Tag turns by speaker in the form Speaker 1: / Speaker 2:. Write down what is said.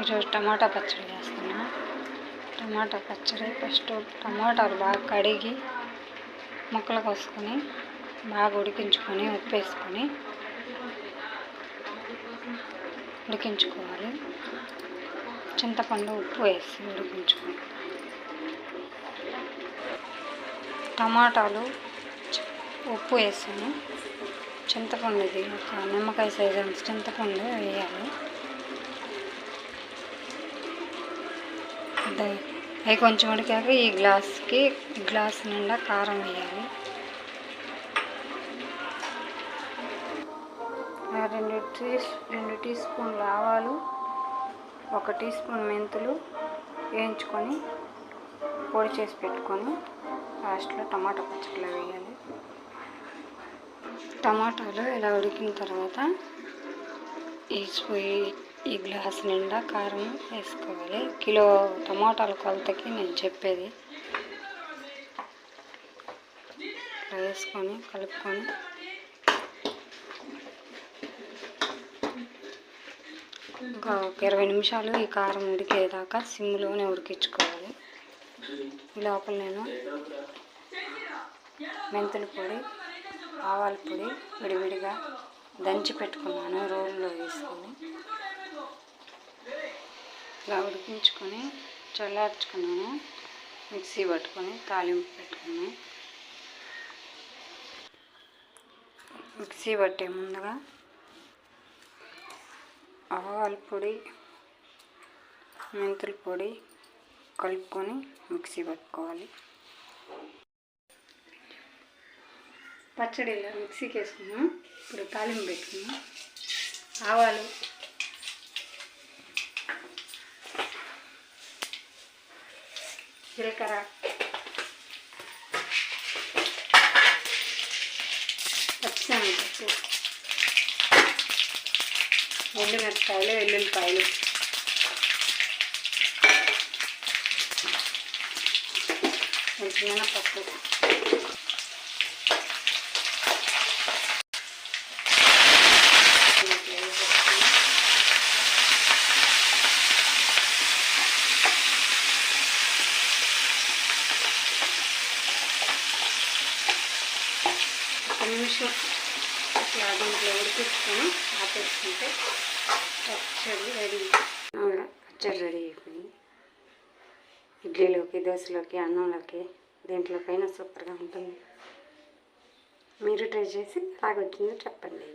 Speaker 1: ఈరోజు టమాటా పచ్చడి చేస్తున్నా. టమాటా పచ్చడి ఫస్ట్ టమాటాలు బాగా కడిగి ముక్కలు కోసుకొని బాగా ఉడికించుకొని ఉప్పు వేసుకొని ఉడికించుకోవాలి. చింతపండు ఉప్పు వేసి ఉడికించుకొని టమాటాలు ఉప్పు వేసాను. చింతపండు ఇది ఒక నిమ్మకాయ సైజు అంత చింతపండు వేయాలి. అవి కొంచెం ఉడికాక ఈ గ్లాస్ నిండా కారం వేయాలి. 2 టీ స్పూన్లు ఆవాలు, 1 టీ స్పూన్ మెంతులు వేయించుకొని పొడి చేసి పెట్టుకొని లాస్ట్లో టమాటా పచ్చడిలో వేయాలి. టమాటాలు ఇలా ఉడికిన తర్వాత ఈ గ్లాస్ నిండా కారం వేసుకోవాలి. కిలో టమాటాల కొలతకి నేను చెప్పేది. ఇలా వేసుకొని కలుపుకొని ఇంకా ఒక 20 నిమిషాలు ఈ కారం ఉడికేదాకా సిమ్లోనే ఉడికించుకోవాలి. ఈ లోపల నేను మెంతుల పొడి, ఆవాల పొడి విడివిడిగా దంచి పెట్టుకున్నాను. రోల్లో వేసుకొని ఇలా ఉడికించుకొని చల్లార్చుకున్నాను. మిక్సీ పట్టుకొని తాలింపు పెట్టుకున్నాను. మిక్సీ పట్టే ముందుగా ఆవాల పొడి, మెంతుల పొడి కలుపుకొని మిక్సీ పట్టుకోవాలి. పచ్చడి ఇలా మిక్సీకి వేసుకున్నాం. ఇప్పుడు తాలింపు పెట్టుకున్నాం. ఆవాలు, జీలకర్ర, పచ్చిశనగపప్పు, ఎండుమిరపకాయలు, వెల్లుల్లిపాయలు, కొంచెం మినపప్పు, నిమిషం ఇట్లా దీంట్లో ఉడికించుకొని ఆపేసుకుంటే పచ్చడి రెడీ. పచ్చడి రెడీ అయిపోయింది. ఇడ్లీలోకి, దోశలోకి, అన్నంలోకి, దేంట్లోకైనా సూపర్గా ఉంటుంది. మీరు ట్రై చేసి ఎలాగొచ్చిందో చెప్పండి.